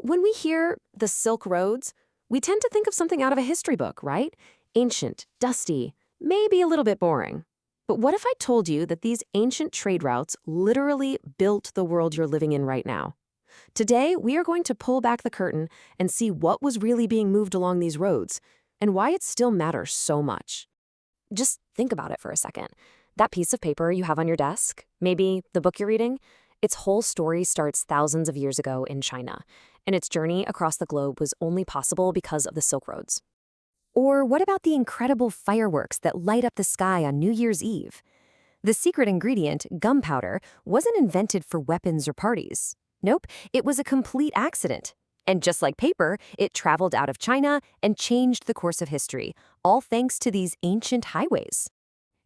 When we hear the Silk Roads, we tend to think of something out of a history book, right? Ancient, dusty, maybe a little bit boring. But what if I told you that these ancient trade routes literally built the world you're living in right now? Today, we are going to pull back the curtain and see what was really being moved along these roads and why it still matters so much. Just think about it for a second. That piece of paper you have on your desk, maybe the book you're reading, its whole story starts thousands of years ago in China, and its journey across the globe was only possible because of the Silk Roads. Or what about the incredible fireworks that light up the sky on New Year's Eve? The secret ingredient, gunpowder, wasn't invented for weapons or parties. Nope, it was a complete accident. And just like paper, it traveled out of China and changed the course of history, all thanks to these ancient highways.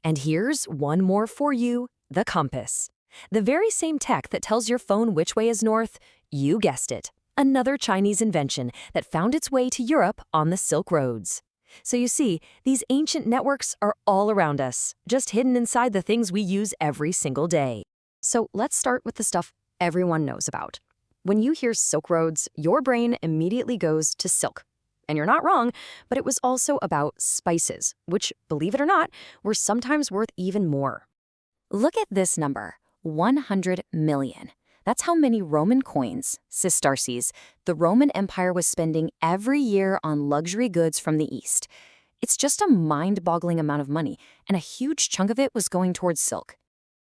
And here's one more for you, the compass. The very same tech that tells your phone which way is north, you guessed it, another Chinese invention that found its way to Europe on the Silk Roads. So you see, these ancient networks are all around us, just hidden inside the things we use every single day. So let's start with the stuff everyone knows about. When you hear Silk Roads, your brain immediately goes to silk. And you're not wrong, but it was also about spices, which, believe it or not, were sometimes worth even more. Look at this number, 100 million. That's how many Roman coins, sesterces, the Roman Empire was spending every year on luxury goods from the East. It's just a mind-boggling amount of money, and a huge chunk of it was going towards silk.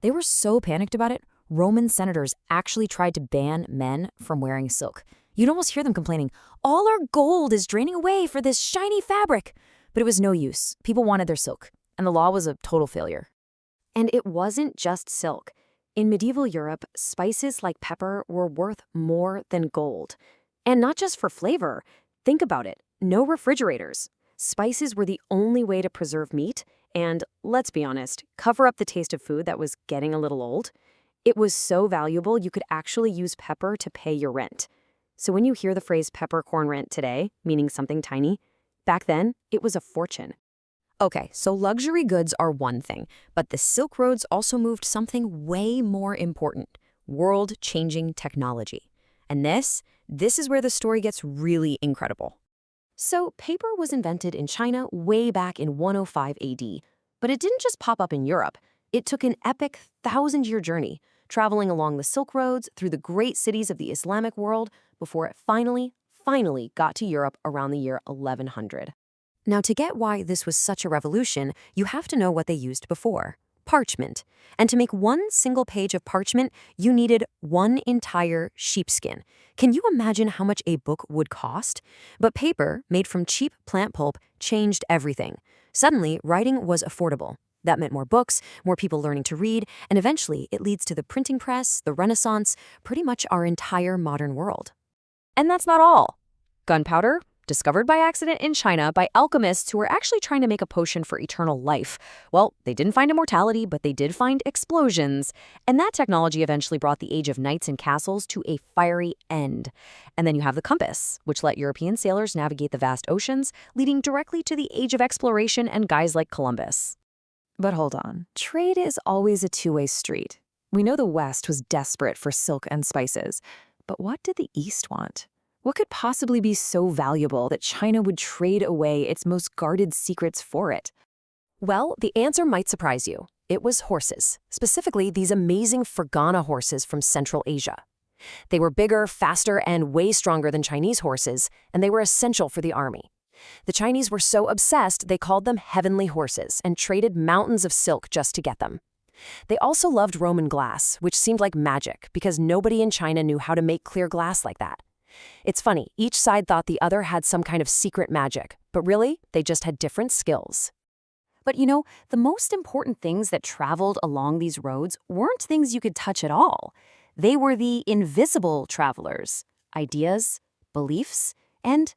They were so panicked about it, Roman senators actually tried to ban men from wearing silk. You'd almost hear them complaining, "All our gold is draining away for this shiny fabric." But it was no use. People wanted their silk, and the law was a total failure. And it wasn't just silk. In medieval Europe, spices like pepper were worth more than gold. And not just for flavor. Think about it. No refrigerators. Spices were the only way to preserve meat and, let's be honest, cover up the taste of food that was getting a little old. It was so valuable you could actually use pepper to pay your rent. So when you hear the phrase peppercorn rent today, meaning something tiny, back then, it was a fortune. Okay, so luxury goods are one thing, but the Silk Roads also moved something way more important, world-changing technology. And this is where the story gets really incredible. So paper was invented in China way back in 105 AD, but it didn't just pop up in Europe. It took an epic 1,000-year journey, traveling along the Silk Roads through the great cities of the Islamic world before it finally got to Europe around the year 1100. Now, to get why this was such a revolution, you have to know what they used before. Parchment. And to make one single page of parchment, you needed one entire sheepskin. Can you imagine how much a book would cost? But paper, made from cheap plant pulp, changed everything. Suddenly, writing was affordable. That meant more books, more people learning to read, and eventually it leads to the printing press, the Renaissance, pretty much our entire modern world. And that's not all. Gunpowder, discovered by accident in China by alchemists who were actually trying to make a potion for eternal life. Well, they didn't find immortality, but they did find explosions. And that technology eventually brought the age of knights and castles to a fiery end. And then you have the compass, which let European sailors navigate the vast oceans, leading directly to the age of exploration and guys like Columbus. But hold on, trade is always a two-way street. We know the West was desperate for silk and spices, but what did the East want? What could possibly be so valuable that China would trade away its most guarded secrets for it? Well, the answer might surprise you. It was horses, specifically these amazing Fergana horses from Central Asia. They were bigger, faster, and way stronger than Chinese horses, and they were essential for the army. The Chinese were so obsessed they called them heavenly horses and traded mountains of silk just to get them. They also loved Roman glass, which seemed like magic because nobody in China knew how to make clear glass like that. It's funny, each side thought the other had some kind of secret magic, but really, they just had different skills. But the most important things that traveled along these roads weren't things you could touch at all. They were the invisible travelers, ideas, beliefs, and,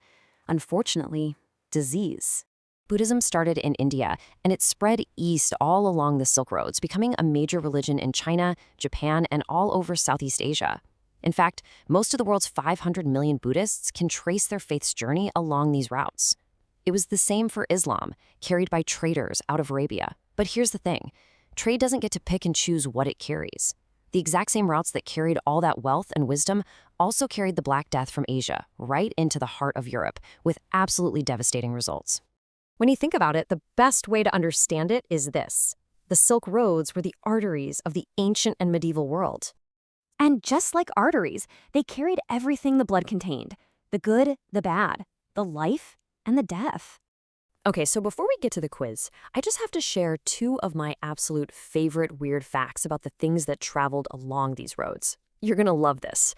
unfortunately, disease. Buddhism started in India, and it spread east all along the Silk Roads, becoming a major religion in China, Japan, and all over Southeast Asia. In fact, most of the world's 500 million Buddhists can trace their faith's journey along these routes. It was the same for Islam, carried by traders out of Arabia. But here's the thing. Trade doesn't get to pick and choose what it carries. The exact same routes that carried all that wealth and wisdom also carried the Black Death from Asia right into the heart of Europe, with absolutely devastating results. When you think about it, the best way to understand it is this. The Silk Roads were the arteries of the ancient and medieval world. And just like arteries, they carried everything the blood contained. The good, the bad, the life, and the death. Okay, so before we get to the quiz, I just have to share two of my absolute favorite weird facts about the things that traveled along these roads. You're gonna love this.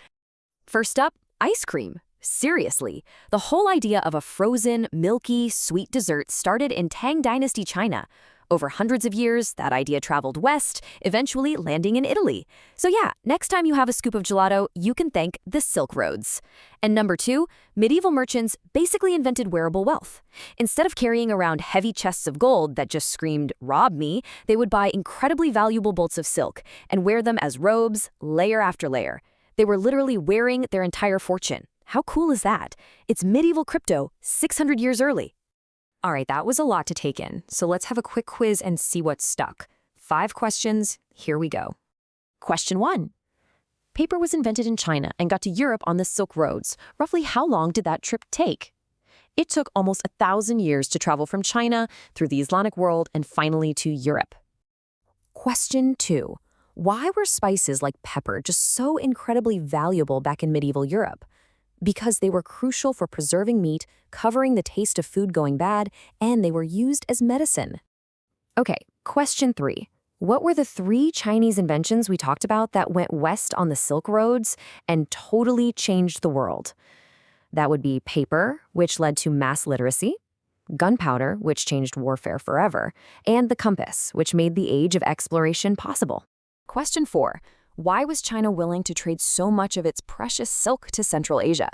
First up, ice cream. Seriously, the whole idea of a frozen, milky, sweet dessert started in Tang Dynasty China. Over hundreds of years, that idea traveled west, eventually landing in Italy. So yeah, next time you have a scoop of gelato, you can thank the Silk Roads. And number two, medieval merchants basically invented wearable wealth. Instead of carrying around heavy chests of gold that just screamed, "Rob me," they would buy incredibly valuable bolts of silk and wear them as robes, layer after layer. They were literally wearing their entire fortune. How cool is that? It's medieval crypto 600 years early. All right, that was a lot to take in, so let's have a quick quiz and see what's stuck. 5 questions, here we go. Question 1. Paper was invented in China and got to Europe on the Silk Roads. Roughly how long did that trip take? It took almost 1,000 years to travel from China through the Islamic world and finally to Europe. Question 2. Why were spices like pepper just so incredibly valuable back in medieval Europe? Because they were crucial for preserving meat, covering the taste of food going bad, and they were used as medicine. Okay, question 3. What were the 3 Chinese inventions we talked about that went west on the Silk Roads and totally changed the world? That would be paper, which led to mass literacy, gunpowder, which changed warfare forever, and the compass, which made the age of exploration possible. Question 4. Why was China willing to trade so much of its precious silk to Central Asia?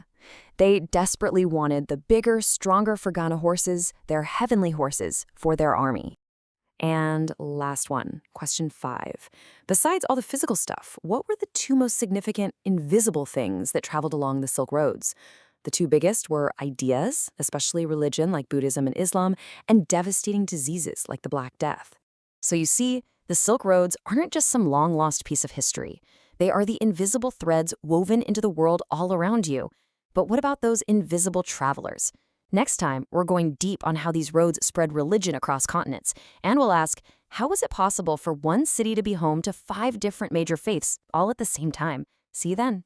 They desperately wanted the bigger, stronger Fergana horses, their heavenly horses, for their army. And last one, question 5. Besides all the physical stuff, what were the 2 most significant invisible things that traveled along the Silk Roads? The 2 biggest were ideas, especially religion like Buddhism and Islam, and devastating diseases like the Black Death. So you see, the Silk Roads aren't just some long-lost piece of history. They are the invisible threads woven into the world all around you. But what about those invisible travelers? Next time, we're going deep on how these roads spread religion across continents. And we'll ask, how was it possible for one city to be home to 5 different major faiths all at the same time? See you then.